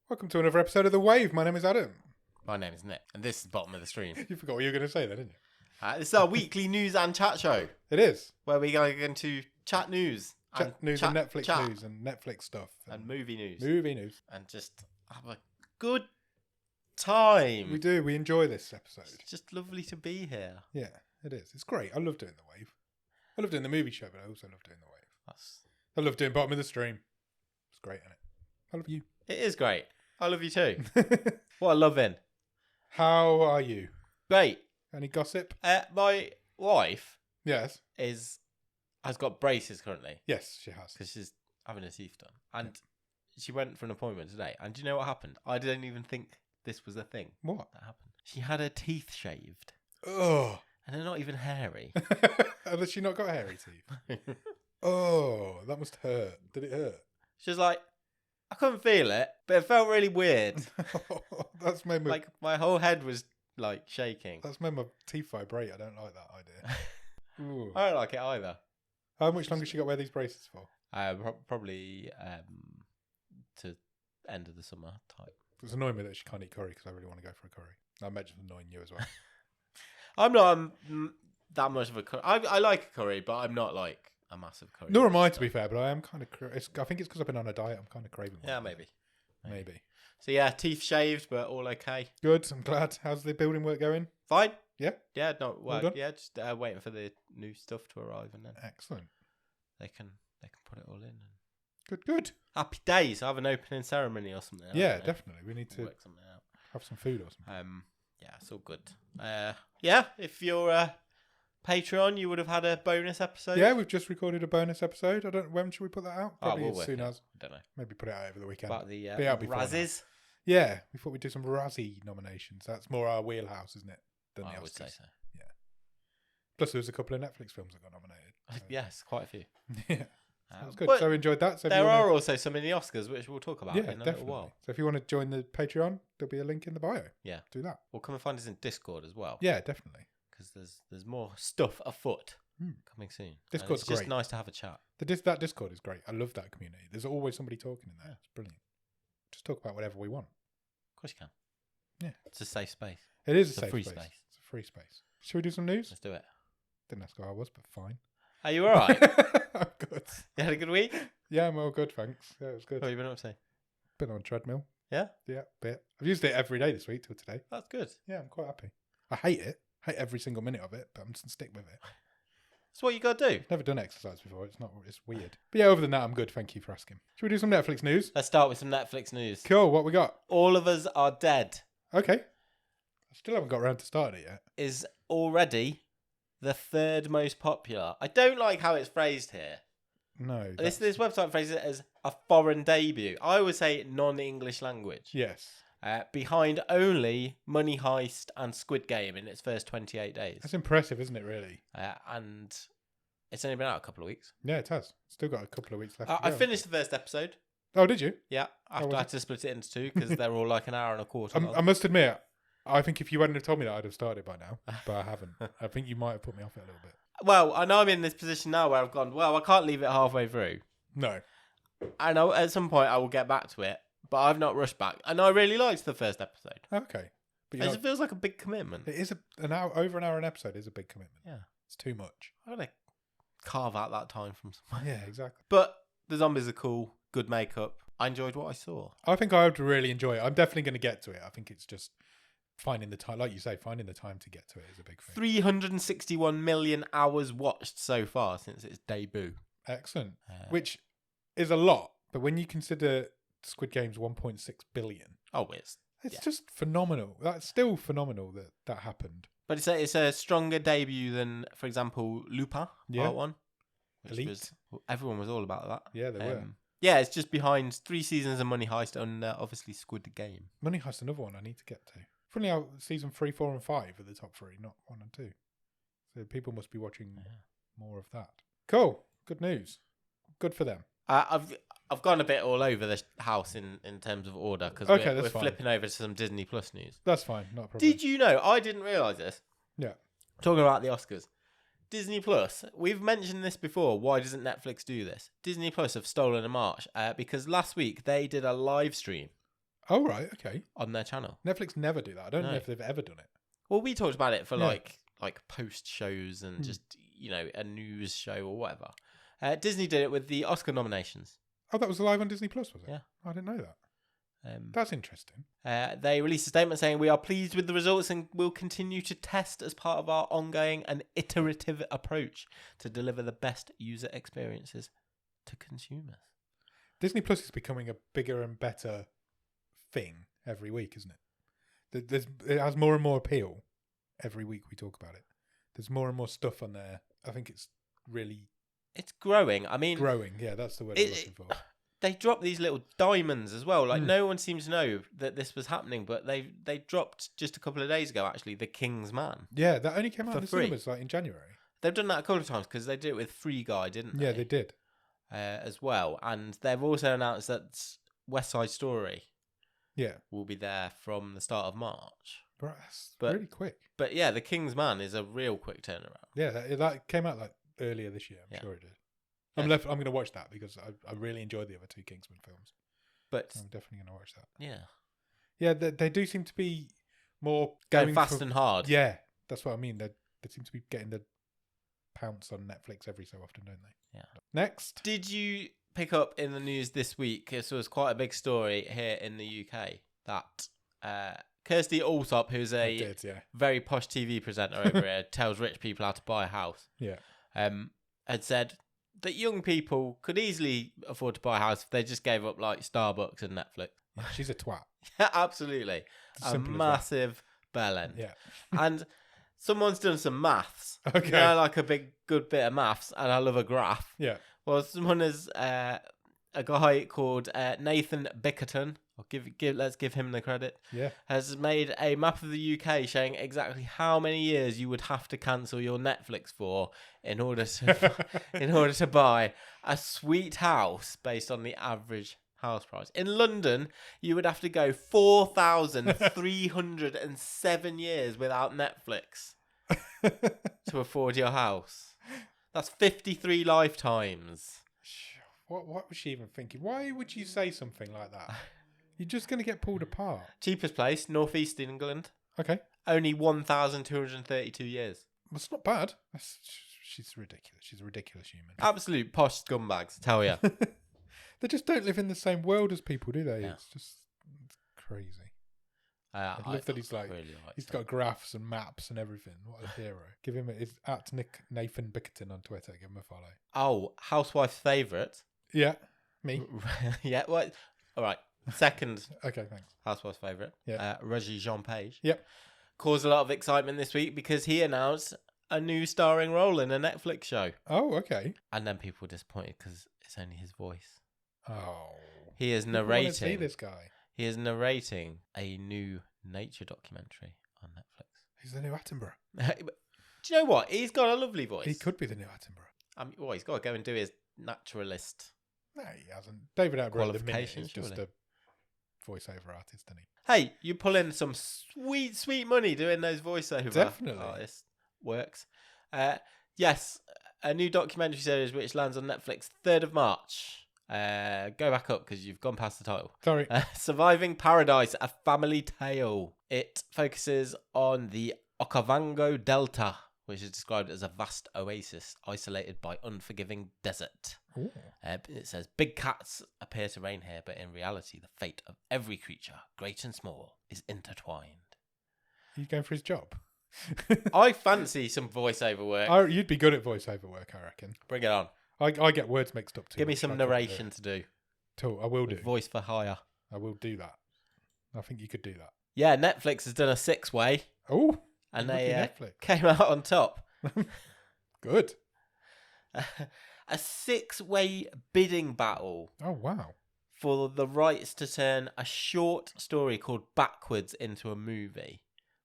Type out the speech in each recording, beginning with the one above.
Welcome to another episode of The Wave. My name is Adam. My name is Nick, and this is the bottom of the stream. You forgot what you were going to say then, didn't you? This is our weekly news and chat show, It is. where we go into chat news, Chat news chat, and Netflix chat, news and Netflix stuff. and movie news, Movie news. and just have a good time. We do. We enjoy this episode. It's just lovely to be here. Yeah, it is. It's great. I love doing The Wave. I love doing the movie show, but I also love doing The Wave. I love doing bottom of the stream. It's great, isn't it? I love you. It is great. I love you too. What a loving. How are you? Great. Any gossip? My wife Yes. has got braces currently Yes, she has. because she's having her teeth done, and she went for an appointment today. And do you know what happened? I didn't even think this was a thing. What? That happened. She had her teeth shaved, Oh. and they're not even hairy. Has she not got hairy teeth? Oh, that must hurt. Did it hurt? She was like, I couldn't feel it, but it felt really weird. That's made my Like my whole head was like shaking. that's made my teeth vibrate. I don't like that idea. Ooh. I don't like it either. How much longer has she got to wear these braces for? Probably to end of the summer type. It's annoying me that she can't eat curry because I really want to go for a curry. I imagine it's annoying you as well. I'm not that much of a curry. I like a curry, but I'm not like a massive curry. Nor am I, to be fair, but I am kind of. I think it's because I've been on a diet. I'm kind of craving one. Yeah, maybe. So yeah, teeth shaved, but all okay. Good. I'm glad. How's the building work going? Fine. Yeah. Yeah, no, Well well, done. yeah, just waiting for the new stuff to arrive, and then Excellent. they can put it all in. And Good. happy days. Have an opening ceremony or something. I Yeah, don't know. definitely. We need to Work something out. have some food or something. Yeah, it's all good. Yeah, if you're a Patreon, you would have had a bonus episode. Yeah, we've just recorded a bonus episode. I don't. When should we put that out? Probably we'll as work soon it out. as. I don't know. Maybe put it out over the weekend. About the Be out before Razzies. Yeah, we thought we'd do some Razzie nominations. That's more our wheelhouse, isn't it? Than the I would Oscars. say so. Plus, there was a couple of Netflix films that got nominated. So. Yes, quite a few. Yeah, that was good. But So we enjoyed that. So if there you wanna... are also some in the Oscars, which we'll talk about yeah, in a definitely. little while. So if you want to join the Patreon, there'll be a link in the bio. Yeah. Do that. Or come and find us in Discord as well. Yeah, definitely. Because there's more stuff afoot coming soon. Discord's it's just great. nice to have a chat. That Discord is great. I love that community. There's always somebody talking in there. It's brilliant. Just talk about whatever we want. Of course you can. Yeah. It's a safe space. It is It's a safe free space. space. It's a free space. Should we do some news? Let's do it. Didn't ask how I was, but fine. Are you alright? I'm good. You had a good week? Yeah, I'm all good, thanks. Yeah, it was good. What have you been up to? Been on a treadmill. Yeah? Yeah, bit. I've used it every day this week till today. That's good. Yeah, I'm quite happy. I hate it. Hate every single minute of it, but I'm just gonna stick with it. That's what you got to do. Never done exercise before. It's weird. But yeah, other than that, I'm good. Thank you for asking. Should we do some Netflix news? Let's start with some Netflix news. Cool. What we got? All of Us Are Dead Okay. I still haven't got around to starting it yet. is already the third most popular. I don't like how it's phrased here. No. This website phrases it as a foreign debut. I would say non-English language. Yes. Behind only Money Heist and Squid Game in its first 28 days. That's impressive, isn't it, really? And it's only been out a couple of weeks. Yeah, it has. Still got a couple of weeks left. I finished the first episode. Oh, did you? Yeah, I had to split it into two because they're all like an hour and a quarter long. I must admit, I think if you hadn't have told me that, I'd have started by now. But I haven't. I think you might have put me off it a little bit. Well, I know I'm in this position now where I've gone, well, I can't leave it halfway through. No. I know at some point I will get back to it, but I've not rushed back. And I really liked the first episode. Okay. But It feels like a big commitment. it is over an hour an episode is a big commitment. Yeah. It's too much. I'm going to carve out that time from somewhere. Yeah, exactly. But the zombies are cool, good makeup. I enjoyed what I saw. I think I would really enjoy it. I'm definitely going to get to it. I think it's just finding the time, like you say, finding the time to get to it is a big thing. 361 million hours watched so far since its debut. Excellent. Which is a lot, but when you consider Squid Game's 1.6 billion, it's just phenomenal. That's still phenomenal that happened. But it's a stronger debut than, for example, Lupin Part 1. Elite. Everyone was all about that. Yeah, they were. Yeah, it's just behind 3 seasons of Money Heist and obviously Squid Game. Money Heist, another one I need to get to. Funny how season 3, 4, and 5 are the top 3, not 1 and 2. So people must be watching more of that. Cool. Good news. Good for them. I've gone a bit all over the house in terms of order because we're flipping over to some Disney Plus news. That's fine. Not a problem. Did you know? I didn't realise this. Yeah. Talking about the Oscars. Disney Plus, we've mentioned this before. Why doesn't Netflix do this? Disney Plus have stolen a march because last week they did a live stream Oh, right. Okay. on their channel. Netflix never do that. I don't know No. if they've ever done it. Well, we talked about it for Yeah. like post shows and just, a news show or whatever. Disney did it with the Oscar nominations. Oh, that was live on Disney Plus, was it? Yeah. I didn't know that. That's interesting. They released a statement saying, "We are pleased with the results and will continue to test as part of our ongoing and iterative approach to deliver the best user experiences to consumers." Disney Plus is becoming a bigger and better thing every week, isn't it? It has more and more appeal every week we talk about it. There's more and more stuff on there. I think it's really... It's growing. I mean... Growing, yeah, that's the word I'm looking for. They dropped these little diamonds as well. Like, no one seems to know that this was happening, but they dropped just a couple of days ago, actually, The King's Man. Yeah, that only came out For in the free. cinemas like in January. They've done that a couple of times because they did it with Free Guy, didn't they? Yeah, they did. As well. And they've also announced that West Side Story will be there from the start of March. But that's really quick. But yeah, The King's Man is a real quick turnaround. Yeah, that came out like earlier this year. I'm sure it did. I'm going to watch that because I really enjoyed the other two Kingsman films. But I'm definitely going to watch that. Yeah. Yeah, they do seem to be more... Going fast and hard. Yeah, that's what I mean. They seem to be getting the pounce on Netflix every so often, don't they? Yeah. Next. Did you pick up in the news this week, this was quite a big story here in the UK, that Kirsty Allsop, who's a very posh TV presenter over here, tells rich people how to buy a house, had said that young people could easily afford to buy a house if they just gave up like Starbucks and Netflix. Yeah, she's a twat. Yeah, absolutely. A massive bellend. Yeah. And someone's done some maths. Okay. You know, like a good bit of maths, and I love a graph. Yeah. Well, someone is a guy called Nathan Bickerton. Let's give him the credit. Yeah. Has made a map of the UK showing exactly how many years you would have to cancel your Netflix for in order to buy a sweet house based on the average house price. In London, you would have to go 4,307 years without Netflix to afford your house. That's 53 lifetimes. What was she even thinking? Why would you say something like that? You're just going to get pulled apart. Cheapest place, Northeast England. Okay. Only 1,232 years. That's not bad. She's ridiculous. She's a ridiculous human. Absolute posh scumbags, I tell you. They just don't live in the same world as people, do they? Yeah. It's crazy. I love that he's he's got graphs and maps and everything. What a hero. Give him it's at Nathan Bickerton on Twitter. Give him a follow. Oh, housewife's favourite. Yeah, me. Yeah, what? All right. Second. Okay, thanks. Housewife's favourite. Yeah. Rege Jean Page. Yep. Caused a lot of excitement this week because he announced a new starring role in a Netflix show. Oh, okay. And then people were disappointed because it's only his voice. Oh. He is narrating. I want to see this guy. He is narrating a new nature documentary on Netflix. He's the new Attenborough. Do you know what? He's got a lovely voice. He could be the new Attenborough. He's got to go and do his naturalist. No, he hasn't. David Attenborough at the minute is surely. just a voiceover artist, isn't he? Hey, you pull in some sweet money doing those voiceover Definitely. artists. Works. Yes, a new documentary series which lands on Netflix 3rd of March. Go back up because you've gone past the title. Sorry. Surviving Paradise, a family tale. It focuses on the Okavango Delta, which is described as a vast oasis isolated by unforgiving desert. It says, big cats appear to reign here, but in reality, the fate of every creature, great and small, is intertwined. Are you going for his job? I fancy some voiceover work. You'd be good at voiceover work, I reckon. Bring it on. I get words mixed up too. Give me some narration to do. Cool, I will do. Voice for hire. I will do that. I think you could do that. Yeah, Netflix has done a 6-way. Oh, and they came out on top. Good. A 6-way bidding battle. Oh, wow. For the rights to turn a short story called Backwards into a movie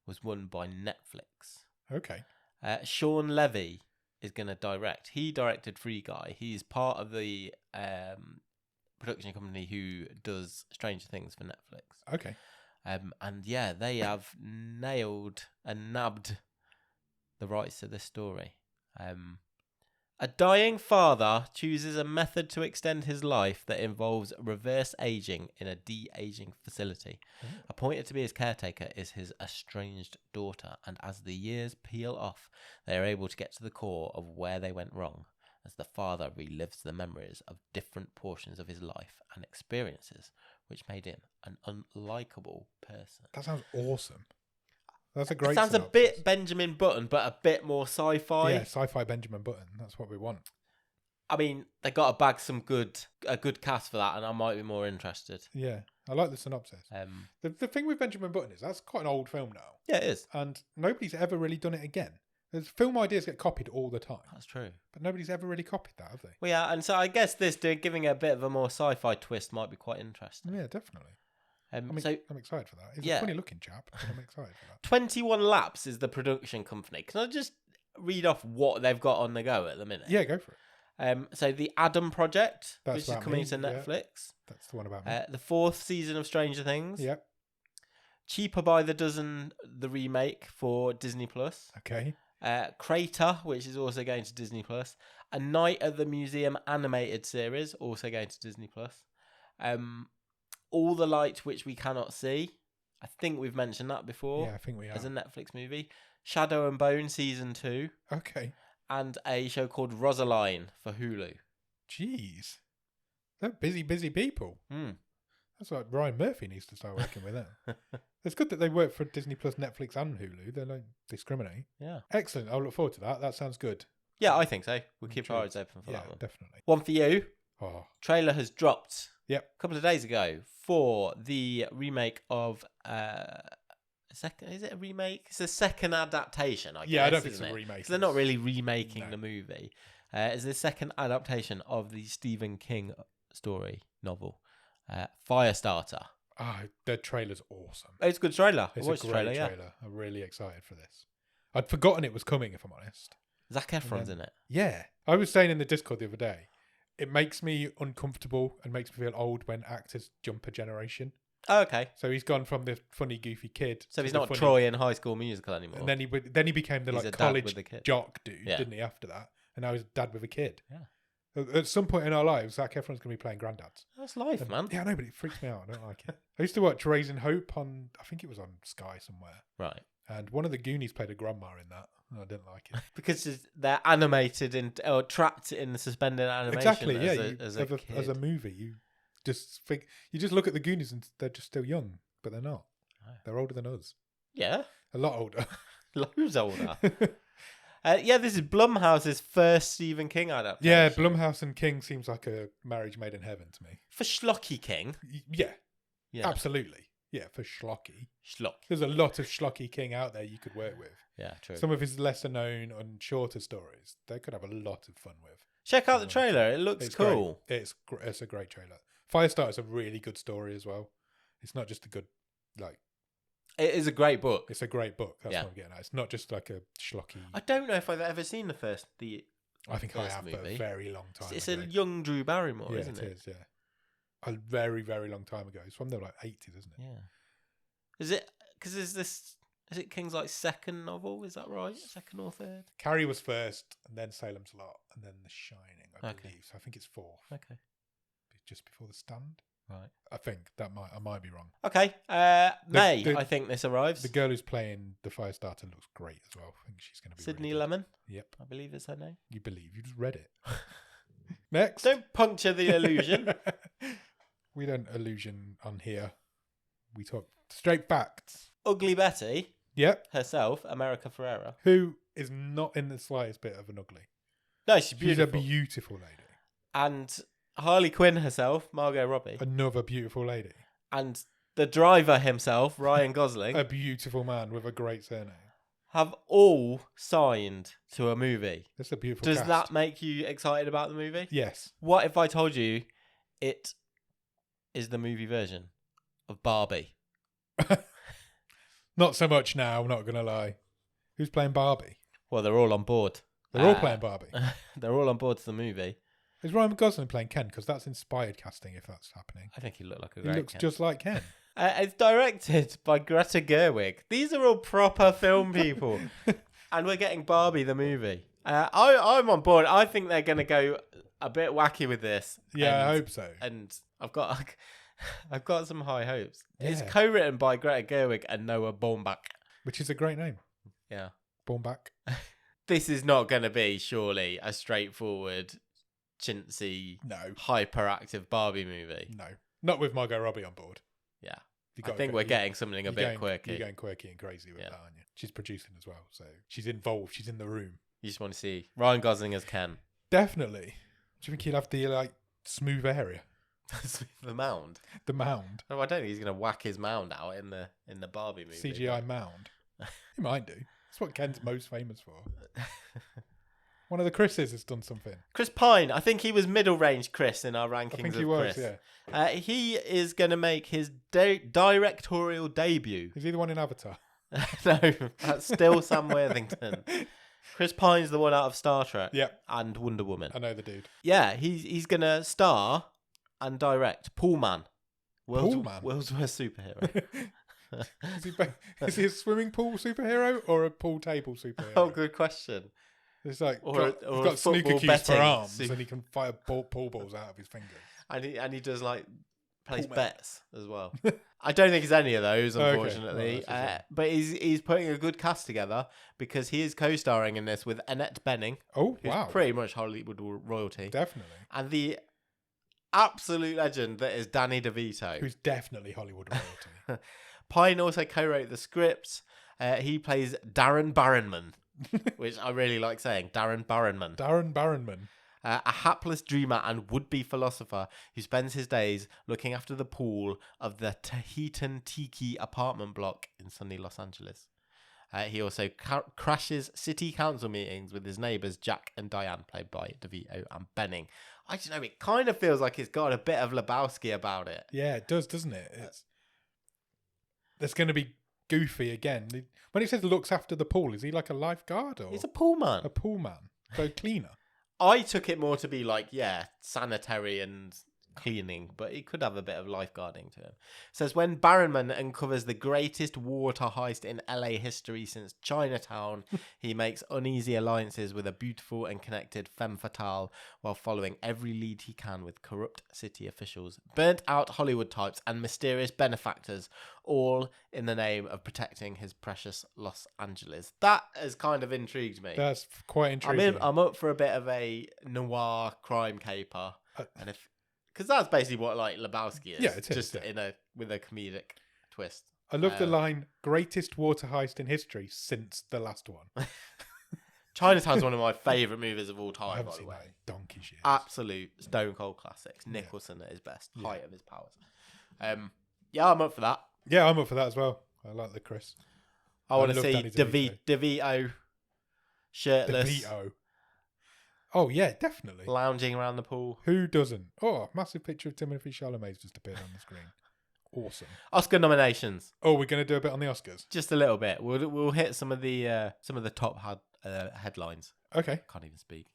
was won by Netflix. Okay. Sean Levy is going to direct. He directed Free Guy. He's part of the production company who does Stranger Things for Netflix. Okay. And yeah, they have nailed and nabbed the rights to this story. A dying father chooses a method to extend his life that involves reverse aging in a de-aging facility. Appointed to be his caretaker is his estranged daughter, and as the years peel off, they are able to get to the core of where they went wrong, as the father relives the memories of different portions of his life and experiences, which made him an unlikable person. That sounds awesome. That's a great. It sounds synopsis. a bit Benjamin Button, but a bit more sci-fi. Yeah, sci-fi Benjamin Button. That's what we want. I mean, they got to bag a good cast for that, and I might be more interested. Yeah, I like the synopsis. The thing with Benjamin Button is that's quite an old film now. Yeah, it is. And nobody's ever really done it again. There's film ideas get copied all the time. That's true. But nobody's ever really copied that, have they? Well, yeah, and so I guess giving it a bit of a more sci-fi twist might be quite interesting. Yeah, definitely. I'm excited for that. He's yeah. a funny looking chap, but I'm excited for that. 21 Laps is the production company. Can I just read off what they've got on the go at the minute? Yeah, go for it. So the Adam Project, That's which is coming to Netflix. Yeah. That's the one about me. The 4th season of Stranger Things. Yep. Cheaper by the Dozen, the remake for Disney Plus. Okay. Crater, which is also going to Disney Plus. A Night at the Museum animated series, also going to Disney Plus. All the Light Which We Cannot See. I think we've mentioned that before. Yeah, I think we have. As a Netflix movie. Shadow and Bone Season 2. Okay. And a show called Rosaline for Hulu. Jeez. They're busy people. That's like Ryan Murphy needs to start working with them. It's good that they work for Disney Plus, Netflix and Hulu. They don't discriminate. Yeah. Excellent. I'll look forward to that. That sounds good. Yeah, I think so. We'll keep our eyes open for that one. Definitely. One for you. Oh. Trailer has dropped. Yep. A couple of days ago for the remake of is it a remake? It's a second adaptation, I guess. Yeah, I don't think it's a remake. They're not really remaking the movie. It's the second adaptation of the Stephen King story novel, Firestarter. The trailer's awesome. It's a good trailer. It's a great trailer. Yeah. I'm really excited for this. I'd forgotten it was coming, if I'm honest. Zac Efron's in it. Yeah. I was saying in the Discord the other day, it makes me uncomfortable and makes me feel old when actors jump a generation. Oh, okay. So he's gone from the funny, goofy kid. So he's not Troy in High School Musical anymore. And then he became the college jock dude, didn't he? After that, and now he's dad with a kid. Yeah. At some point in our lives, Zac Efron's going to be playing granddads. That's life, man. Yeah, I know, but it freaks me out. I don't like it. I used to watch Raising Hope on, I think it was on Sky somewhere. Right. And one of the Goonies played a grandma in that. And I didn't like it. Because they're animated or trapped in the suspended animation. Exactly, yeah. As a movie, you just look at the Goonies and they're just still young, but they're not. Oh. They're older than us. Yeah. A lot older. Loads older. This is Blumhouse's first Stephen King adaptation. Yeah, Blumhouse and King seems like a marriage made in heaven to me. For Schlocky King? Yeah, absolutely. Yeah, for Schlocky. Schlock. There's a lot of Schlocky King out there you could work with. Yeah, true. Some of his lesser known and shorter stories, they could have a lot of fun with. Check out the trailer. It looks cool. Great. It's a great trailer. Firestarter's a really good story as well. It's not just a good, It is a great book. It's a great book. That's what I'm getting at. It's not just like a schlocky. I don't know if I've ever seen I think I have, but a very long time It's ago. a young Drew Barrymore, isn't it? It is, yeah. A very, very long time ago. It's from the 80s, isn't it? Yeah. Is it, because is it King's second novel? Is that right? Second or third? Carrie was first, and then Salem's Lot, and then The Shining, I believe. So I think it's fourth. Okay. Just before The Stand. Right. I think I might be wrong. Okay. I think this arrives. The girl who's playing the Firestarter looks great as well. I think she's going to be Sydney really Lemon. Yep. I believe is her name. You believe. You just read it. Next. Don't puncture the illusion. We don't illusion on here. We talk straight facts. Ugly Betty. Yep. Herself, America Ferrera. Who is not in the slightest bit of an ugly. No, she's beautiful. She's a beautiful lady. And Harley Quinn herself, Margot Robbie. Another beautiful lady. And the driver himself, Ryan Gosling. A beautiful man with a great surname. Have all signed to a movie. That's a beautiful Does cast. that make you excited about the movie? Yes. What if I told you it is the movie version of Barbie? Not so much now, I'm not going to lie. Who's playing Barbie? Well, they're all on board. They're all playing Barbie. They're all on board to the movie. Is Ryan Gosling playing Ken? Because that's inspired casting if that's happening. I think he looked like a great He looks Ken. just like Ken. It's directed by Greta Gerwig. These are all proper film people. And we're getting Barbie the movie. I'm on board. I think they're going to go a bit wacky with this. Yeah, I hope so. And I've got some high hopes. Yeah. It's co-written by Greta Gerwig and Noah Baumbach. Which is a great name. Yeah. Baumbach. This is not going to be, surely, a straightforward, chintzy, hyperactive Barbie movie. No. Not with Margot Robbie on board. Yeah. I think we're getting something a bit quirky. You're going quirky and crazy with that, aren't you? She's producing as well, so she's involved. She's in the room. You just want to see Ryan Gosling as Ken. Definitely. Do you think he'll have the smooth area? The mound. The mound. Oh, I don't think he's going to whack his mound out in the Barbie movie. CGI mound. He might do. That's what Ken's most famous for. One of the Chris's has done something. Chris Pine. I think he was middle range Chris in our rankings. I think he was, Chris. yeah. He is going to make his directorial debut. Is he the one in Avatar? No, that's still Sam Worthington. Chris Pine's the one out of Star Trek. Yep. And Wonder Woman. I know the dude. Yeah, he's going to star and direct Pool Man. World's worst superhero. Is he a swimming pool superhero or a pool table superhero? Oh, good question. It's like or he's got snooker cues for arms, and he can fire pool balls out of his fingers. And he does plays bets as well. I don't think it's any of those, unfortunately. Okay. Well, but he's putting a good cast together because he is co-starring in this with Annette Bening. Oh, who's pretty much Hollywood royalty. Definitely. And the absolute legend that is Danny DeVito, who's definitely Hollywood royalty. Pine also co-wrote the script. He plays Darren Barronman, which I really like saying. Darren Barronman. Darren Barronman. A hapless dreamer and would-be philosopher who spends his days looking after the pool of the Tahitian Tiki apartment block in sunny Los Angeles. He also crashes city council meetings with his neighbours Jack and Diane, played by DeVito and Benning. I don't know, it kind of feels like it's got a bit of Lebowski about it. Yeah, it does, doesn't it? There's going to be goofy again. When he says looks after the pool, is he like a lifeguard? Or he's a pool man. A pool man. So cleaner. I took it more to be sanitary and cleaning, but he could have a bit of lifeguarding to him. It says, when Barronman uncovers the greatest water heist in LA history since Chinatown, he makes uneasy alliances with a beautiful and connected femme fatale while following every lead he can with corrupt city officials, burnt out Hollywood types, and mysterious benefactors, all in the name of protecting his precious Los Angeles. That has kind of intrigued me. That's quite intriguing. I'm up for a bit of a noir crime caper, and because that's basically what Lebowski is. Yeah, it is. Just with a comedic twist. I love the line, greatest water heist in history since the last one. Chinatown's one of my favourite movies of all time, by the way. Donkey's years. Absolute stone cold classics. Nicholson at his best, height of his powers. Yeah, I'm up for that. Yeah, I'm up for that as well. I like the Chris. I want to see DeVito shirtless. DeVito. Oh, yeah, definitely. Lounging around the pool. Who doesn't? Oh, massive picture of Timothée Chalamet's just appeared on the screen. Awesome. Oscar nominations. Oh, we're going to do a bit on the Oscars? Just a little bit. We'll hit some of the top headlines. Okay. Can't even speak.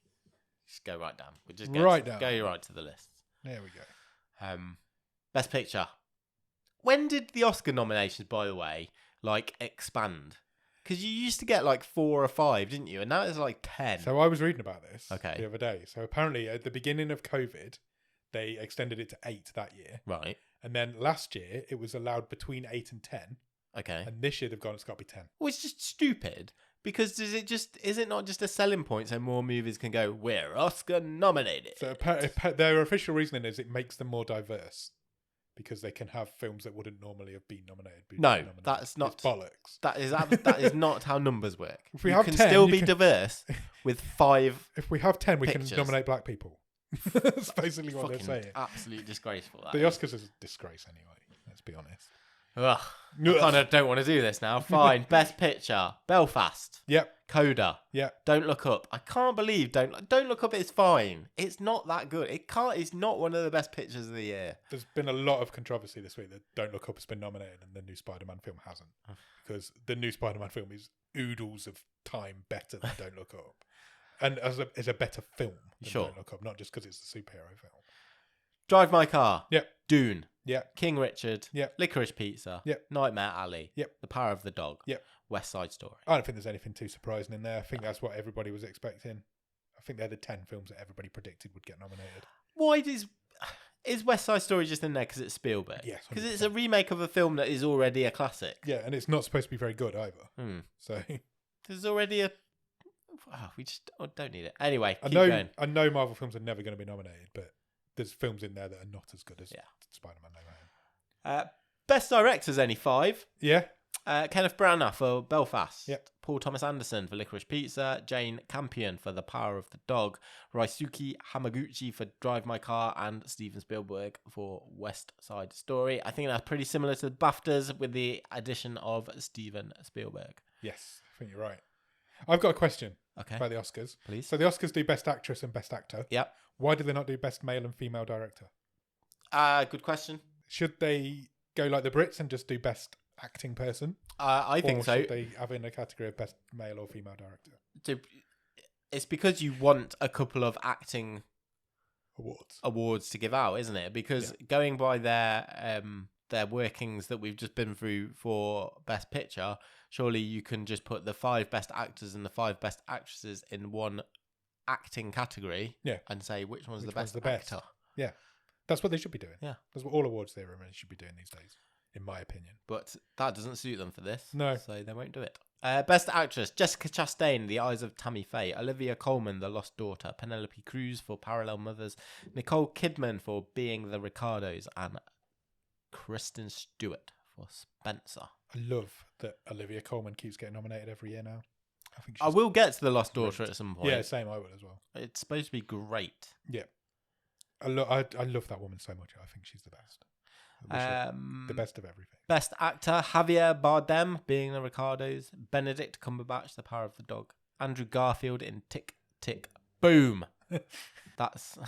Just go right down. We'll just go right to the list. There we go. Best Picture. When did the Oscar nominations, by the way, expand? Because you used to get 4 or 5, didn't you? And now it's 10. So I was reading about this the other day. So apparently at the beginning of COVID, they extended it to 8 that year. Right. And then last year, it was allowed between 8 and 10. Okay. And this year they've gone, it's got to be 10. Well, it's just stupid. Because is it not just a selling point so more movies can go, we're Oscar nominated? So their official reasoning is it makes them more diverse. Because they can have films that wouldn't normally have been nominated. That's not. It's bollocks. That is not how numbers work. If we have can 10, still be diverse with 5. If we have 10, we pictures. can nominate black people. That's basically what they're saying. Absolutely disgraceful. The Oscars is a disgrace anyway. Let's be honest. Ugh. I kind of don't want to do this now. Fine. Best Picture. Belfast. Yep. Coda. Yep. Don't Look Up. I can't believe Don't Look Up is fine. It's not that good. It's not one of the best pictures of the year. There's been a lot of controversy this week that Don't Look Up has been nominated and the new Spider-Man film hasn't. Because the new Spider-Man film is oodles of time better than Don't Look Up. And as a better film than Don't Look Up, not just because it's a superhero film. Drive My Car. Yep. Dune. Yep. King Richard. Yep. Licorice Pizza. Yep. Nightmare Alley. Yep. The Power of the Dog. Yep. West Side Story. I don't think there's anything too surprising in there. I think that's what everybody was expecting. I think they're the 10 films that everybody predicted would get nominated. Why is West Side Story just in there because it's Spielberg? Yes, because it's a remake of a film that is already a classic. Yeah, and it's not supposed to be very good either. So there's already a. Oh, we just don't need it. Anyway, keep going. I know Marvel films are never going to be nominated, but there's films in there that are not as good as Spider-Man No Way Home. Best directors, only 5. Yeah. Kenneth Branagh for Belfast. Yep. Paul Thomas Anderson for Licorice Pizza. Jane Campion for The Power of the Dog. Ryosuke Hamaguchi for Drive My Car. And Steven Spielberg for West Side Story. I think that's pretty similar to the BAFTAs with the addition of Steven Spielberg. Yes, I think you're right. I've got a question about the Oscars. Please. So the Oscars do Best Actress and Best Actor. Yep. Why do they not do Best Male and Female Director? Good question. Should they go like the Brits and just do Best Acting Person? I think so. Should they have in a category of Best Male or Female Director? It's because you want a couple of acting awards to give out, isn't it? Because going by their workings that we've just been through for Best Picture, surely you can just put the 5 best actors and the 5 best actresses in one acting category and say which one's the best actor. Yeah. That's what they should be doing. Yeah. That's what all awards ceremonies should be doing these days, in my opinion. But that doesn't suit them for this. No. So they won't do it. Best Actress, Jessica Chastain, The Eyes of Tammy Faye, Olivia Colman, The Lost Daughter, Penelope Cruz for Parallel Mothers, Nicole Kidman for Being the Ricardos, and Kristen Stewart for Spencer. I love that Olivia Colman keeps getting nominated every year now. I will get to The Lost Daughter at some point. Yeah, same, I will as well. It's supposed to be great. Yeah. I love that woman so much. I think she's the best. The best of everything. Best Actor, Javier Bardem, Being the Ricardos, Benedict Cumberbatch, The Power of the Dog, Andrew Garfield in Tick, Tick, Boom. That's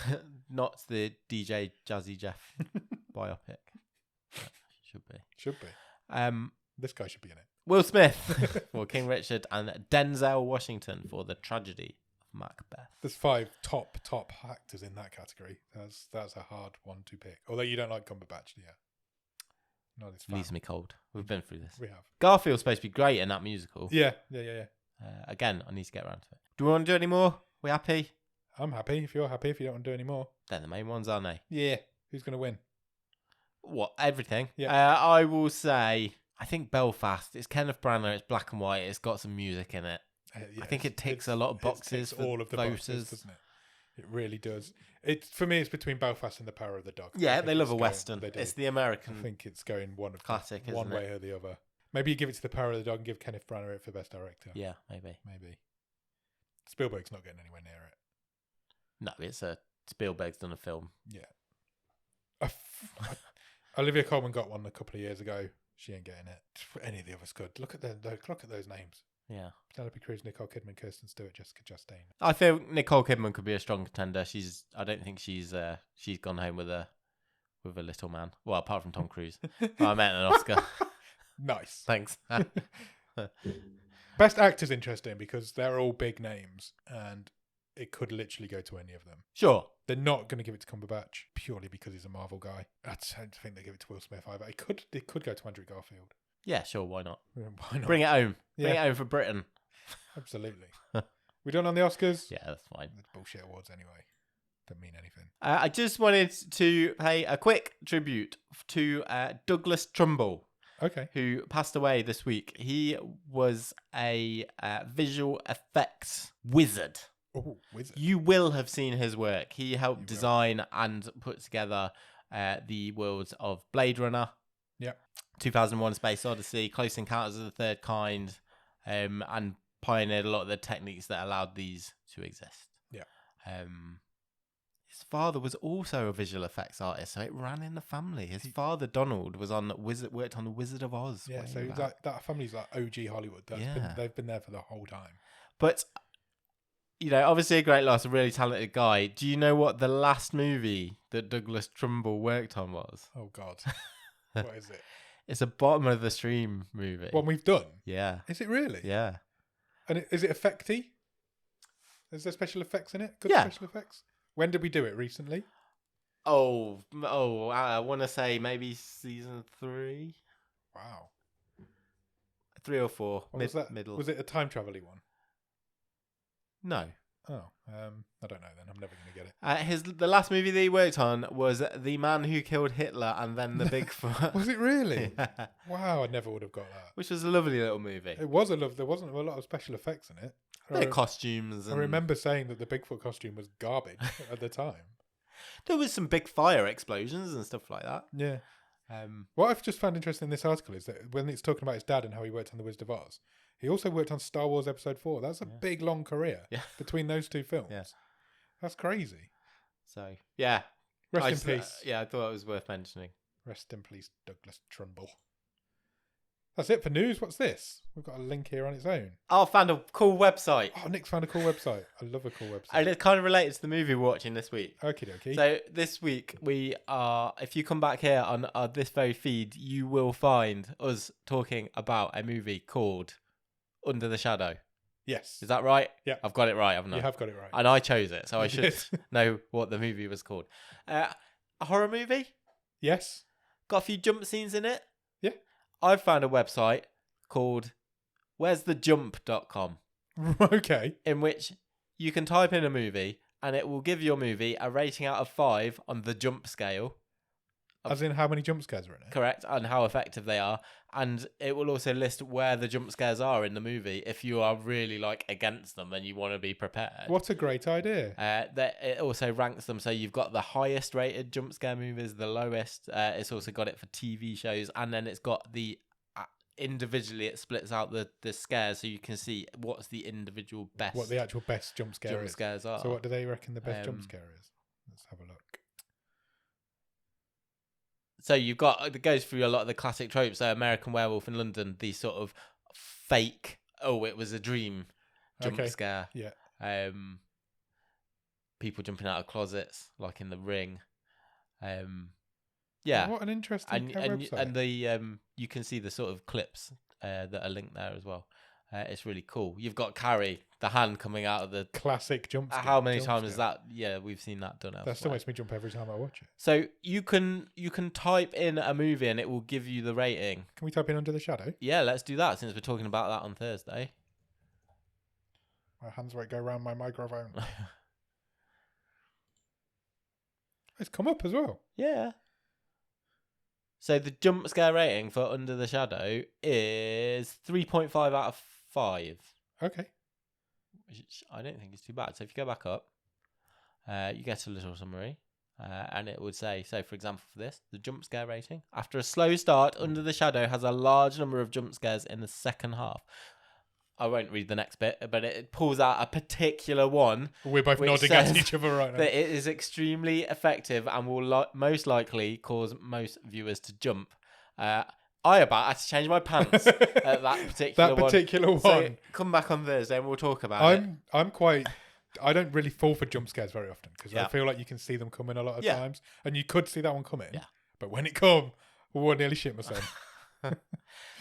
not the DJ Jazzy Jeff biopic. Should be. This guy should be in it. Will Smith for King Richard and Denzel Washington for The Tragedy of Macbeth. There's 5 top actors in that category. That's a hard one to pick. Although you don't like Cumberbatch, do you? Not his fan. Leaves me cold. We've been through this. We have. Garfield's supposed to be great in that musical. Yeah. Again, I need to get around to it. Do we want to do any more? We happy? I'm happy. If you're happy, if you don't want to do any more. They're the main ones, aren't they? Yeah. Who's going to win? What? Everything? Yeah. I will say, I think Belfast. It's Kenneth Branagh. It's black and white. It's got some music in it. I think it ticks a lot of boxes for all of the voters. boxes, doesn't it? It really does. For me, it's between Belfast and The Power of the Dog. Yeah, they love a Western. It's the American. I think it's going one way or the other. Maybe you give it to The Power of the Dog and give Kenneth Branagh it for Best Director. Yeah, maybe. Spielberg's not getting anywhere near it. No, it's Spielberg's done a film. Yeah. Olivia Colman got one a couple of years ago. She ain't getting it. Any of the others good. Look at those names. Yeah. Penelope Cruz, Nicole Kidman, Kirsten Stewart, Jessica Chastain. I feel Nicole Kidman could be a strong contender. I don't think she's gone home with a little man. Well, apart from Tom Cruise. I meant an Oscar. Nice. Thanks. Best Actor's interesting because they're all big names and it could literally go to any of them. Sure. They're not going to give it to Cumberbatch purely because he's a Marvel guy. I don't think they give it to Will Smith either. It could go to Andrew Garfield. Yeah, sure. Why not? Why not? Bring it home. Bring it home for Britain. Absolutely. We done on the Oscars? Yeah, that's fine. It's bullshit awards anyway. Don't mean anything. I just wanted to pay a quick tribute to Douglas Trumbull. Okay. Who passed away this week. He was a visual effects wizard. Oh, wizard. You will have seen his work. He helped design and put together the worlds of Blade Runner. Yep. 2001: Space Odyssey, Close Encounters of the Third Kind, and pioneered a lot of the techniques that allowed these to exist. Yeah. His father was also a visual effects artist, so it ran in the family. His father, Donald, worked on the Wizard of Oz. Yeah, so that family's like OG Hollywood. They've been there for the whole time. But, obviously a great loss, a really talented guy. Do you know what the last movie that Douglas Trumbull worked on was? Oh, God. What is it? It's a bottom of the stream movie. One we've done? Yeah. Is it really? Yeah. And is it effecty? Is there special effects in it? Good Yeah. Special effects? When did we do it? Recently? I want to say maybe season 3. Wow. 3 or 4. What was that? Middle. Was it a time travel-y one? No. Oh, I don't know then. I'm never going to get it. The last movie that he worked on was The Man Who Killed Hitler and Then the Bigfoot. Was it really? Yeah. Wow, I never would have got that. Which was a lovely little movie. It was there wasn't a lot of special effects in it. No costumes. I remember saying that the Bigfoot costume was garbage at the time. There was some big fire explosions and stuff like that. Yeah. What I've just found interesting in this article is that when it's talking about his dad and how he worked on The Wizard of Oz, he also worked on Star Wars Episode 4. That's a big, long career between those two films. Yeah. That's crazy. So, yeah. Rest in peace. I thought it was worth mentioning. Rest in peace, Douglas Trumbull. That's it for news. What's this? We've got a link here on its own. I found a cool website. Oh, Nick's found a cool website. I love a cool website. And it's kind of related to the movie we're watching this week. Okie dokie. So this week we are, if you come back here on this very feed, you will find us talking about a movie called Under the Shadow. Yes. Is that right? Yeah. I've got it right, haven't I? You have got it right. And I chose it, so I should know what the movie was called. A horror movie? Yes. Got a few jump scenes in it? Yeah. I've found a website called where'sthejump.com. Okay. In which you can type in a movie and it will give your movie a rating out of 5 on the jump scale. As in how many jump scares are in it? Correct, and how effective they are. And it will also list where the jump scares are in the movie if you are really against them and you want to be prepared. What a great idea. It also ranks them, so you've got the highest rated jump scare movies, the lowest. It's also got it for TV shows, and then it's got the individually it splits out the scares so you can see what's the individual best. What the actual best jump scares are. So what do they reckon the best jump scare is? Let's have a look. So you've got, it goes through a lot of the classic tropes. So American Werewolf in London, these sort of fake, it was a dream jump scare. Yeah. People jumping out of closets, like in The Ring. Yeah. What an interesting website. And the you can see the sort of clips that are linked there as well. It's really cool. You've got Carrie, the hand coming out of the classic jump scare. How many times is that? Yeah, we've seen that done elsewhere. That still makes me jump every time I watch it. So you can type in a movie and it will give you the rating. Can we type in Under the Shadow? Yeah, let's do that since we're talking about that on Thursday. My hands won't go around my microphone. It's come up as well. Yeah. So the jump scare rating for Under the Shadow is 3.5 out of 5. Okay. Which I don't think is too bad. So if you go back up, you get a little summary. And it would say, so for example for this, the jump scare rating. After a slow start, Under the Shadow has a large number of jump scares in the second half. I won't read the next bit, but it pulls out a particular one. We're both nodding at each other right now. That it is extremely effective and will most likely cause most viewers to jump. I about had to change my pants at that particular one. That particular one. So come back on Thursday and we'll talk about it. I don't really fall for jump scares very often because I feel like you can see them coming a lot of times. And you could see that one coming. Yeah. But when it come, I nearly shit myself.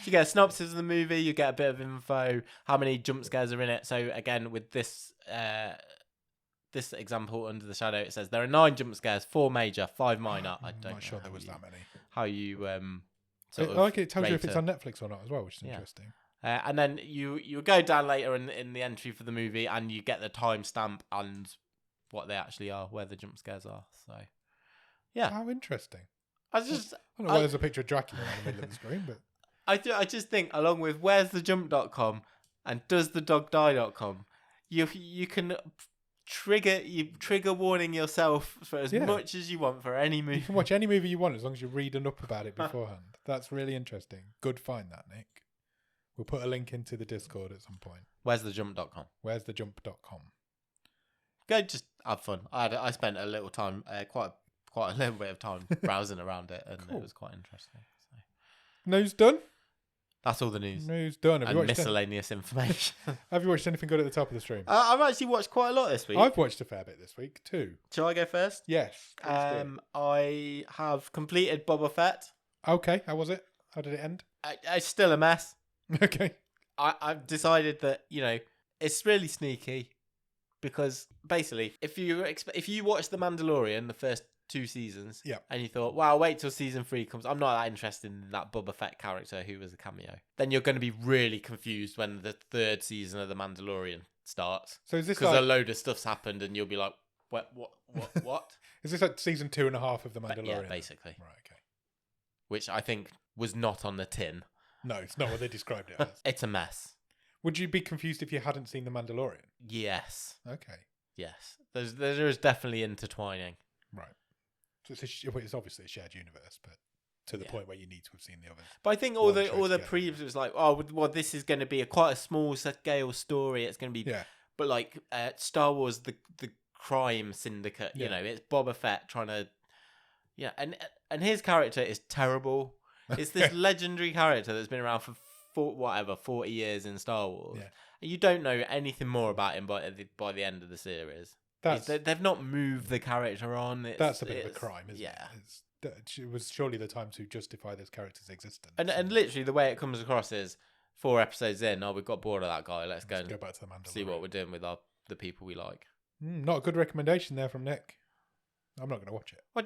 You get a synopsis of the movie, you get a bit of info, how many jump scares are in it. So again, with this this example, Under the Shadow, it says there are 9 jump scares, 4 major, 5 minor. I'm not sure there was that many. How you it tells you if it's on Netflix or not as well, which is interesting. And then you go down later in the entry for the movie and you get the timestamp and what they actually are, where the jump scares are. So yeah. How interesting. I don't know why there's a picture of Dracula in the middle of the screen, but I just think, along with where'sthejump.com and doesthedogdie.com, you can trigger warning yourself for as much as you want for any movie. You can watch any movie you want as long as you're reading up about it beforehand. That's really interesting. Good find that, Nick. We'll put a link into the Discord at some point. Where'sthejump.com. Where'sthejump.com. Go just have fun. I spent a little time, quite a little bit of time browsing around it, and it was quite interesting. So. News done? That's all the news. News done. And miscellaneous information. Have you watched anything good at the top of the stream? I've actually watched quite a lot this week. I've watched a fair bit this week too. Shall I go first? Yes. I have completed Boba Fett. Okay, how was it? How did it end? It's still a mess. Okay. I've decided that, it's really sneaky because basically if you watch The Mandalorian, the first 2 seasons. Yeah. And you thought, wow, wait till season 3 comes. I'm not that interested in that Boba Fett character who was a cameo. Then you're going to be really confused when the 3rd season of The Mandalorian starts. So is this because a load of stuff's happened and you'll be like, what? Is this like season 2.5 of The Mandalorian? Yeah, basically. Right, okay. Which I think was not on the tin. No, it's not what they described it as. It's a mess. Would you be confused if you hadn't seen The Mandalorian? Yes. Okay. Yes. There is definitely intertwining. Right. So it's obviously a shared universe, but to the point where you need to have seen the others. But I think all the previews was like, oh, well, this is going to be quite a small scale story. It's going to be, but like Star Wars, the crime syndicate. You know, it's Boba Fett trying to, and his character is terrible. It's this legendary character that's been around for 40 years in Star Wars. Yeah. And you don't know anything more about him by the end of the series. They've not moved the character on. That's a bit of a crime, isn't it? It was surely the time to justify this character's existence. And literally the way it comes across is 4 episodes in, we've got bored of that guy. Let's go back to the Mandalorian. See what we're doing with the people we like. Not a good recommendation there from Nick. I'm not going to watch it. I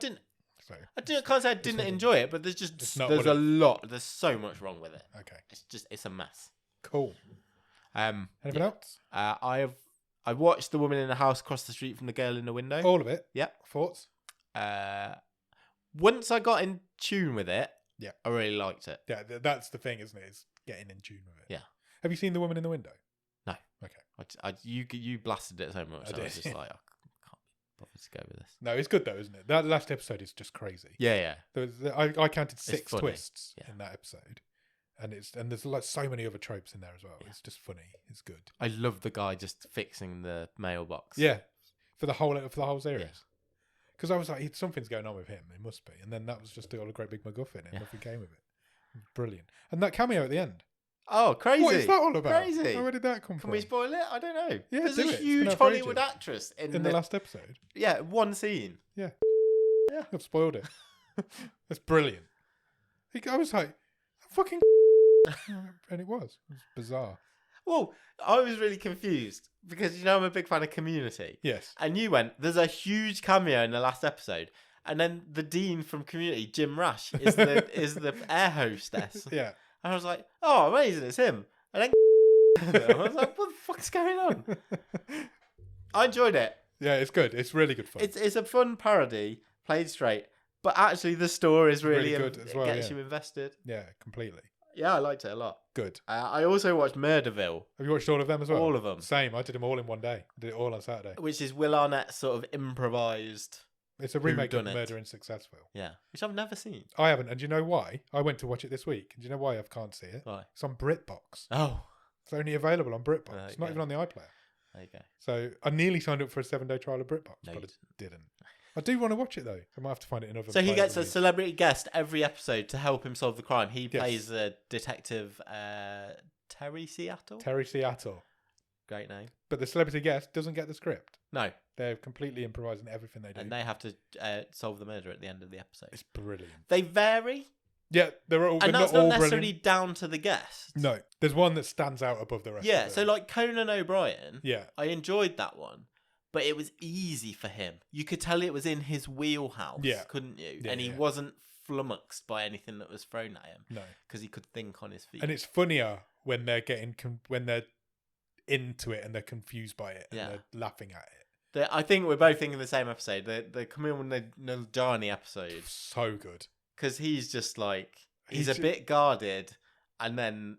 can't say I didn't enjoy it, but there's so much wrong with it. Okay. It's a mess. Cool. Anything else? I watched The Woman in the House Across the Street from the Girl in the Window. All of it? Yeah. Thoughts? Once I got in tune with it, I really liked it. Yeah, that's the thing, isn't it? Is getting in tune with it. Yeah. Have you seen The Woman in the Window? No. Okay. You blasted it so much. I was just like, I can't be bothered to go with this. No, it's good though, isn't it? That last episode is just crazy. Yeah. I counted 6 twists in that episode. And there's like so many other tropes in there as well. Yeah. It's just funny. It's good. I love the guy just fixing the mailbox. Yeah, for the whole series. Because I was like, something's going on with him. It must be. And then that was just all a great big MacGuffin, and nothing came with it. Brilliant. And that cameo at the end. Oh, crazy! What is that all about? Crazy. Where did that come from? Can we spoil it? I don't know. Yeah, there's a huge Hollywood actress in the last episode. Yeah, one scene. Yeah. I've spoiled it. That's brilliant. I was like, fucking. And it was bizarre. Well, I was really confused because I'm a big fan of Community. Yes. And you went, there's a huge cameo in the last episode, and then the dean from Community, Jim Rash, is the air hostess. Yeah. And I was like, oh, amazing, it's him. And then I was like, what the fuck's going on? I enjoyed it. Yeah, it's good. It's really good fun. It's a fun parody played straight, but actually the story is really good as well. It gets you invested. Yeah, completely. Yeah, I liked it a lot. Good. I also watched Murderville. Have you watched all of them as well? All of them. Same. I did them all in one day. I did it all on Saturday. Which is Will Arnett's sort of improvised. It's a remake of Murder in Successville. Yeah. Which I've never seen. I haven't. And do you know why? I went to watch it this week. And do you know why I can't see it? Why? It's on BritBox. Oh. It's only available on BritBox. It's not even on the iPlayer. There you go. So I nearly signed up for a 7-day trial of BritBox, but I didn't. I do want to watch it though. I might have to find it in other. So he gets a celebrity guest every episode to help him solve the crime. He plays a detective, Terry Seattle. Terry Seattle. Great name. But the celebrity guest doesn't get the script. No. They're completely improvising everything they do. And they have to solve the murder at the end of the episode. It's brilliant. They vary. Yeah, they're all. And they're that's not necessarily brilliant. Down to the guest. No, there's one that stands out above the rest. Yeah, so like Conan O'Brien. Yeah, I enjoyed that one, but it was easy for him. You could tell it was in his wheelhouse. Yeah, couldn't you? Yeah, and he wasn't flummoxed by anything that was thrown at him. No, because he could think on his feet. And it's funnier when they're when they're into it and they're confused by it and they're laughing at it. I think we're both thinking the same episode. The Camille Najani episode. So good. Because he's just like, he's a bit guarded, and then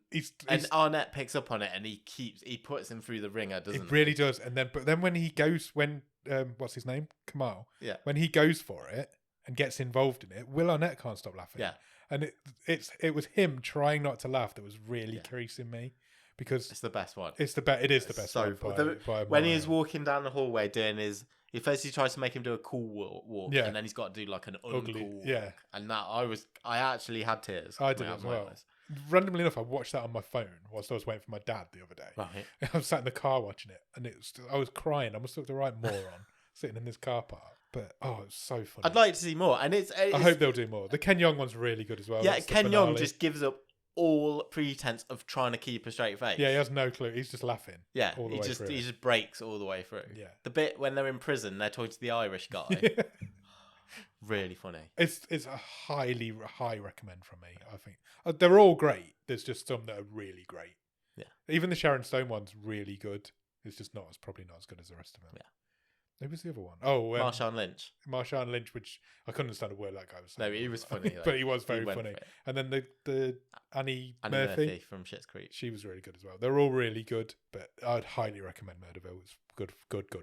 and Arnett picks up on it, and he puts him through the ringer, doesn't he? It really does. And then, but then when he goes, what's his name? Kamal. Yeah. When he goes for it and gets involved in it, Will Arnett can't stop laughing. Yeah. And it was him trying not to laugh that was really creasing me. Because it's the best one. It is the best one. When he was walking down the hallway doing his, he tries to make him do a cool walk, and then he's got to do like an uncool walk. Yeah. And that I actually had tears. I did as well. Randomly enough, I watched that on my phone whilst I was waiting for my dad the other day. Right. I was sat in the car watching it, and I was crying. I must look the right moron sitting in this car park. But it was so funny. I'd like to see more, and I hope they'll do more. The Ken Jeong one's really good as well. Yeah, Ken Jeong just gives up all pretense of trying to keep a straight face. Yeah, he has no clue. He's just laughing. Yeah, all the way through. He just breaks all the way through. Yeah. The bit when they're in prison, they're talking to the Irish guy. Really funny. It's a high recommend from me, I think. They're all great. There's just some that are really great. Yeah. Even the Sharon Stone one's really good. It's just probably not as good as the rest of them. Yeah. Who was the other one? Oh, Marshawn Lynch. Marshawn Lynch, which I couldn't understand a word that guy was saying. No, he was funny. But he was very funny. And then the Annie Murphy from Schitt's Creek. She was really good as well. They're all really good, but I'd highly recommend Murderville. It's good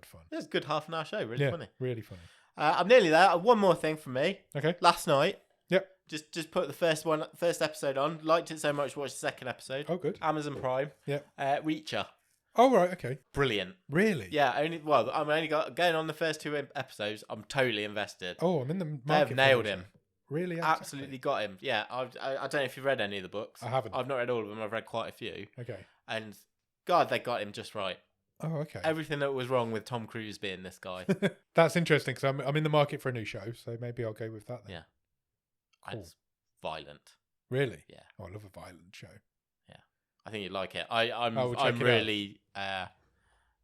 fun. It was a good half-an-hour show. Really funny. Really funny. I'm nearly there. One more thing from me. Okay. Last night. Yep. Just put the first episode on. Liked it so much. Watched the second episode. Oh, good. Amazon Prime. Yep. Reacher. Oh, right. Okay. Brilliant. Really? Yeah. I'm only going on the first 2 episodes. I'm totally invested. Oh, I'm in the market. They've nailed him. Really? Absolutely got him. Yeah. I don't know if you've read any of the books. I haven't. I've not read all of them. I've read quite a few. Okay. And God, they got him just right. Oh, okay. Everything that was wrong with Tom Cruise being this guy. That's interesting because I'm in the market for a new show, so maybe I'll go with that then. Yeah. Cool. It's violent. Really? Yeah. Oh, I love a violent show. Yeah. I think you'd like it. I'm really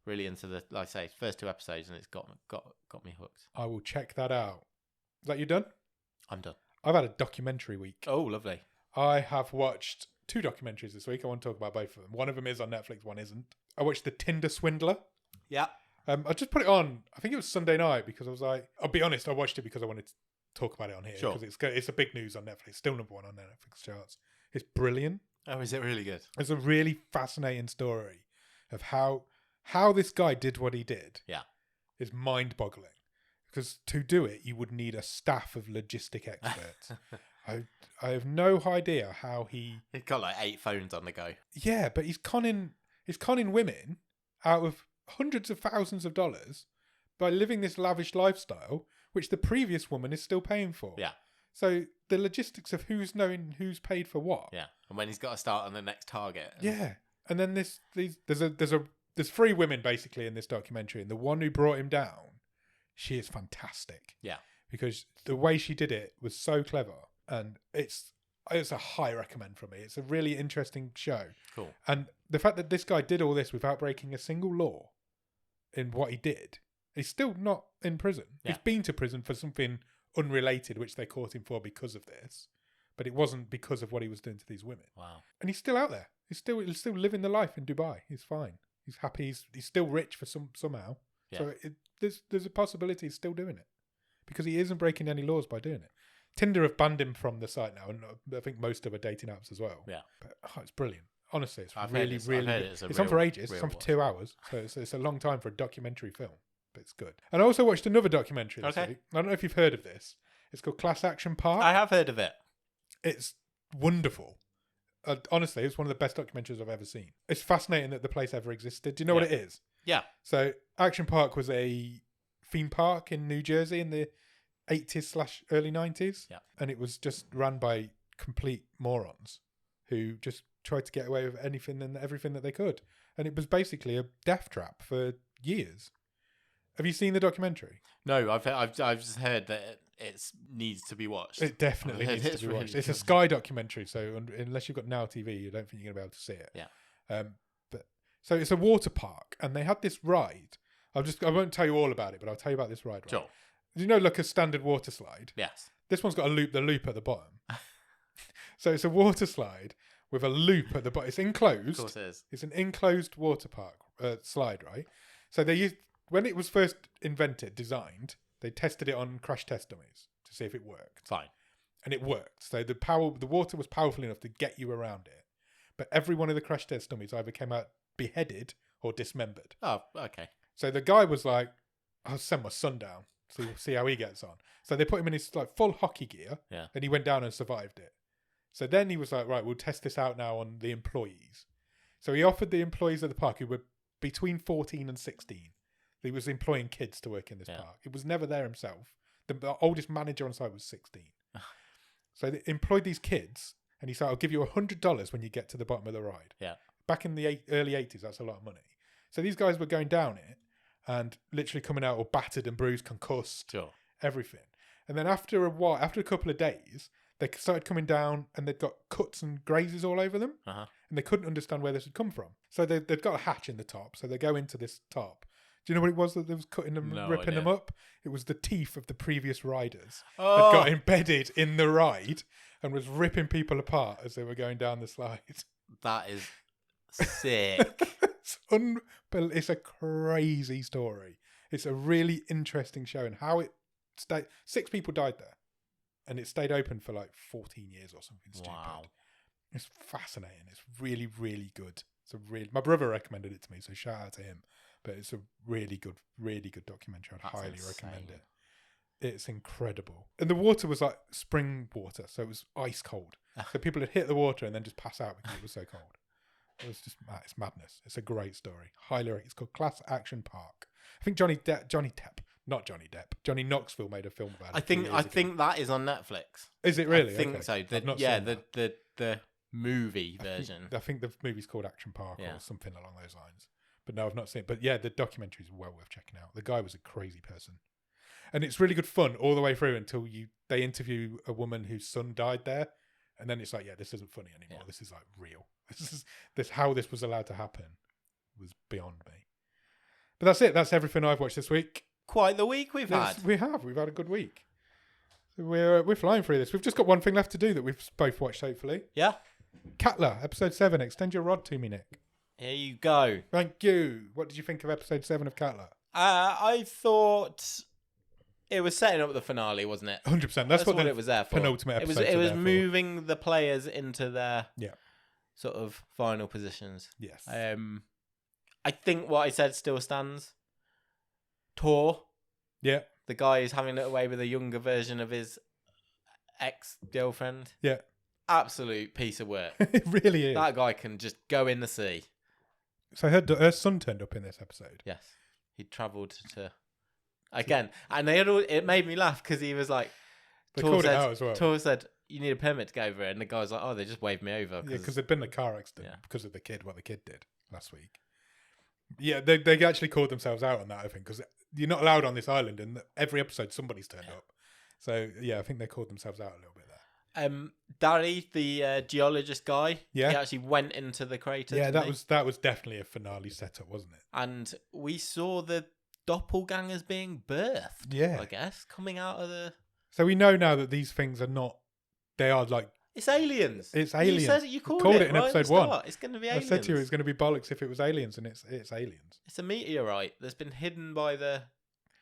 really into the, like I say, first 2 episodes, and it's got me hooked. I will check that out. Is that you done? I'm done. I've had a documentary week. Oh, lovely. I have watched 2 documentaries this week. I want to talk about both of them. One of them is on Netflix, one isn't. I watched the Tinder Swindler. Yeah. I just put it on. I think it was Sunday night because I was like, I'll be honest, I watched it because I wanted to talk about it on here. Sure. Because it's a big news on Netflix. Still number 1 on the Netflix charts. It's brilliant. Oh, is it really good? It's a really fascinating story of how this guy did what he did. Yeah. Is mind-boggling. Because to do it, you would need a staff of logistic experts. I have no idea how he... He's got like 8 phones on the go. Yeah, but he's conning women out of hundreds of thousands of dollars by living this lavish lifestyle, which the previous woman is still paying for. Yeah. So the logistics of who's knowing who's paid for what. Yeah. And when he's got to start on the next target. Yeah. And then there's 3 women basically in this documentary, and the one who brought him down, she is fantastic. Yeah. Because the way she did it was so clever, and it's a high recommend from me. It's a really interesting show. Cool. And the fact that this guy did all this without breaking a single law in what he did, he's still not in prison. Yeah. He's been to prison for something unrelated, which they caught him for because of this, but it wasn't because of what he was doing to these women. Wow. And he's still out there. He's still living the life in Dubai. He's fine. He's happy. He's still rich for somehow. Yeah. So there's a possibility he's still doing it because he isn't breaking any laws by doing it. Tinder have banned him from the site now, and I think most other dating apps as well. Yeah, but it's brilliant. Honestly, it's I've really. It's on for ages. It's on for 2 hours, so it's a long time for a documentary film, but it's good. And I also watched another documentary this week. I don't know if you've heard of this. It's called Class Action Park. I have heard of it. It's wonderful. Honestly, it's one of the best documentaries I've ever seen. It's fascinating that the place ever existed. Do you know what it is? Yeah. So Action Park was a theme park in New Jersey in the 80s/early 90s. Yeah. And it was just run by complete morons who just tried to get away with anything and everything that they could. And it was basically a death trap for years. Have you seen the documentary? No, I've just heard that it needs to be watched. It definitely needs to be watched. It's a Sky documentary, so unless you've got Now TV, I don't think you're going to be able to see it. Yeah. So it's a water park, and they had this ride. I won't tell you all about it, but I'll tell you about this ride. Right? Sure. Do you know, like a standard water slide? Yes. This one's got the loop at the bottom. So it's a water slide with a loop at the bottom. It's enclosed. Of course it is. It's an enclosed water park slide, right? So when it was first designed, they tested it on crash test dummies to see if it worked. Fine. And it worked. So the water was powerful enough to get you around it. But every one of the crash test dummies either came out beheaded or dismembered. Oh, okay. So the guy was like, I'll send my son down, see how he gets on. So they put him in his like full hockey gear, and he went down and survived it. So then he was like, right, we'll test this out now on the employees. So he offered the employees of the park who were between 14 and 16. He was employing kids to work in this park. He was never there himself. The oldest manager on site was 16. So they employed these kids, and he said, I'll give you $100 when you get to the bottom of the ride. Yeah. Back in the early 80s, that's a lot of money. So these guys were going down it and literally coming out all battered and bruised, concussed, everything. And then after a couple of days, they started coming down and they'd got cuts and grazes all over them. And they couldn't understand where this had come from. So they'd got a hatch in the top. So they go into this top, Do you know what it was that was cutting them, No ripping idea. them up? It was the teeth of the previous riders had Oh, got embedded in the ride and was ripping people apart as they were going down the slide. that is sick. It's a crazy story. It's a really interesting show, and how it stayed. 6 people died there, and it stayed open for like 14 years or something stupid. Wow. It's fascinating. It's really, really good. My brother recommended it to me, so shout out to him. But it's a really good documentary. I'd highly recommend it. It's incredible. And the water was like spring water, so it was ice cold. So people would hit the water and then just pass out because it was so cold. It was just, it's madness. It's a great story. Highly recommend. It's called Class Action Park. I think Johnny Knoxville made a film about it. I think that is on Netflix. Is it really? I think so. The movie that. version. I think the movie's called Action Park or something along those lines. But no, I've not seen it. But yeah, the documentary is well worth checking out. The guy was a crazy person. And it's really good fun all the way through until they interview a woman whose son died there. And then it's like, yeah, this isn't funny anymore. Yeah. This is like real. This how this was allowed to happen was beyond me. But that's it. That's everything I've watched this week. Quite the week we've had. We've had a good week. So we're flying through this. We've just got one thing left to do that we've both watched, hopefully. Yeah. Catler, episode 7. Extend your rod to me, Nick. Here you go. Thank you. What did you think of episode 7 of Catler? I thought it was setting up the finale, wasn't it? 100%. That's what it was there for. Penultimate episode. It was moving the players into their sort of final positions. Yes. I think what I said still stands. Tor. Yeah. The guy who's having it away with a younger version of his ex-girlfriend. Yeah. Absolute piece of work. It really is. That guy can just go in the sea. So her son turned up in this episode. Yes. He travelled to... Again. And it made me laugh because he was like... They called it out as well. Tor said, you need a permit to go over it. And the guy was like, oh, they just waved me over. Yeah, because there'd been a car accident because of what the kid did last week. Yeah, they actually called themselves out on that, I think, because you're not allowed on this island, and every episode somebody's turned up. So, yeah, I think they called themselves out a little bit there. Darry, the geologist guy, he yeah, actually went into the crater. Yeah, that was definitely a finale setup, wasn't it? And we saw the doppelgangers being birthed. Yeah, I guess coming out of the. So we know now that these things are not. They are like. It's aliens. It's aliens. You called it in episode 1. It's going to be aliens. I said to you, it's going to be bollocks if it was aliens, and it's aliens. It's a meteorite that's been hidden by the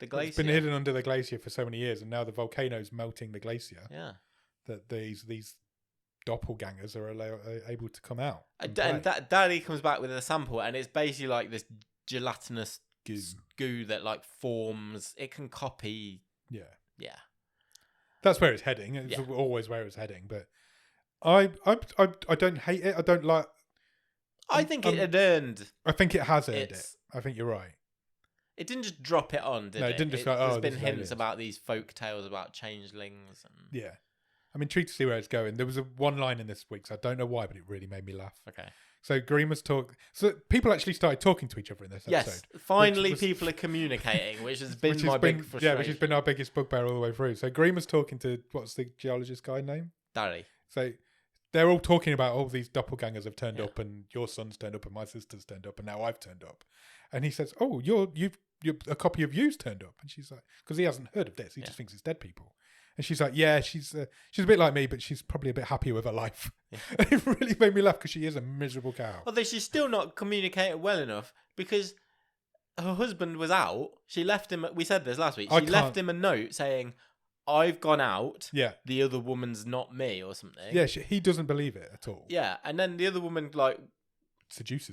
glacier. It's been hidden under the glacier for so many years, and now the volcano's melting the glacier. Yeah. That these doppelgangers are able to come out. And Daddy comes back with a sample, and it's basically like this gelatinous goo that like forms. It can copy. Yeah. Yeah. That's where it's heading. It's always where it's heading, but. I don't hate it. I don't like. I think it had earned. I think it has earned it. I think you're right. It didn't just drop it on, did it? No, it didn't just go. There's been hints about these folk tales about changelings. And... Yeah, I'm intrigued to see where it's going. There was one line in this week's. I don't know why, but it really made me laugh. Okay. So Grima's talk. So people actually started talking to each other in this episode. Yes, finally people are communicating, which has been my big frustration. Yeah, which has been our biggest bugbear all the way through. So Grima's talking to what's the geologist guy name? Darry. So. They're all talking about all these doppelgangers have turned up, and your son's turned up, and my sister's turned up, and now I've turned up. And he says, "Oh, you've a copy of you's turned up." And she's like, because he hasn't heard of this, he just thinks it's dead people. And she's like, "Yeah, she's a bit like me, but she's probably a bit happier with her life." Yeah. And it really made me laugh because she is a miserable cow. Although she's still not communicating well enough because her husband was out. She left him. We said this last week. She left him a note saying, I've gone out. Yeah. The other woman's not me or something. Yeah, he doesn't believe it at all. Yeah, and then the other woman like seduced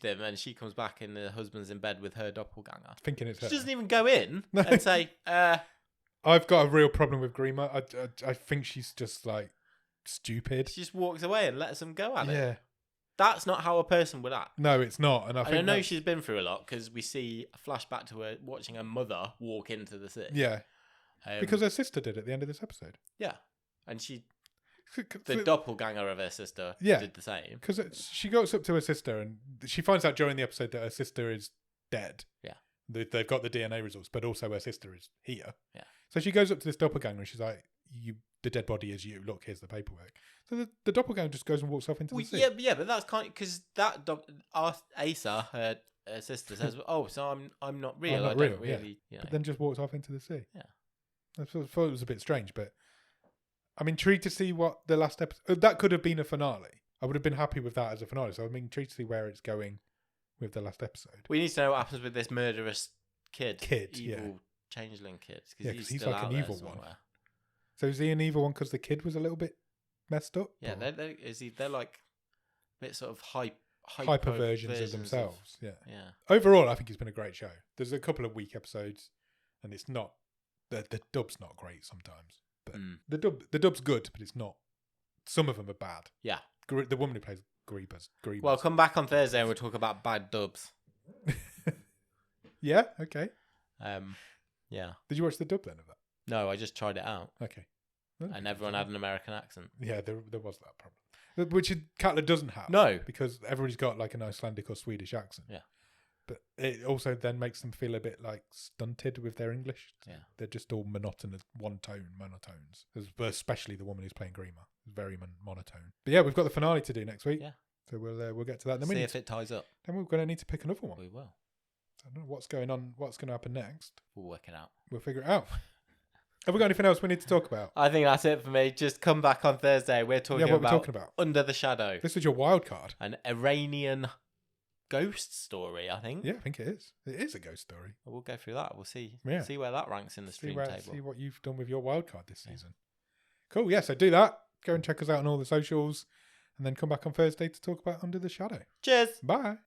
him, and she comes back and the husband's in bed with her doppelganger. Thinking it's her. She doesn't even go in and say, I've got a real problem with Grima. I think she's just like stupid. She just walks away and lets them go at it. Yeah. That's not how a person would act. No, it's not. And I know she's been through a lot because we see a flashback to her watching her mother walk into the city. Yeah. Because her sister did at the end of this episode. Yeah. And the doppelganger of her sister did the same. Because she goes up to her sister and she finds out during the episode that her sister is dead. Yeah. They've got the DNA results, but also her sister is here. Yeah. So she goes up to this doppelganger and she's like, the dead body is you. Look, here's the paperwork. So the doppelganger just goes and walks off into the sea. Yeah, but that's kind of... Because that... Asa, her her sister says, "Oh, so I'm not real. not I don't real, really." yeah. But then just walks off into the sea. Yeah. I thought it was a bit strange, but I'm intrigued to see what the last episode... That could have been a finale. I would have been happy with that as a finale, so I'm intrigued to see where it's going with the last episode. We need to know what happens with this murderous kid. Evil changeling kid. Because he's still like out an evil somewhere. one. So is he an evil one because the kid was a little bit messed up? Yeah, they're like a bit sort of hyper versions of themselves. Yeah. Overall, I think it's been a great show. There's a couple of weak episodes, and it's not the dub's not great sometimes. But the dub's good, but it's not. Some of them are bad. Yeah. The woman who plays Grievous. Well, come back on Thursday and we'll talk about bad dubs. Yeah. Okay. Yeah. Did you watch the dub then of that? No, I just tried it out. Okay. And everyone had an American accent. Yeah, there was that problem. Which Katla doesn't have. No. Because everybody's got like an Icelandic or Swedish accent. Yeah. But it also then makes them feel a bit like stunted with their English. Yeah. They're just all monotonous, monotones. Especially the woman who's playing Grima. Very monotone. But yeah, we've got the finale to do next week. Yeah. So we'll get to that in a minute. minute. See if it ties up. Then we're going to need to pick another one. We will. I don't know what's going on, what's going to happen next. We'll work it out. We'll figure it out. Have we got anything else we need to talk about? I think that's it for me. Just come back on Thursday. We're talking about Under the Shadow. This is your wild card. An Iranian ghost story, I think. Yeah, I think it is. It is a ghost story. We'll go through that. We'll see where that ranks in the stream table. See what you've done with your wild card this season. Cool. Yeah, so do that. Go and check us out on all the socials, and then come back on Thursday to talk about Under the Shadow. Cheers. Bye.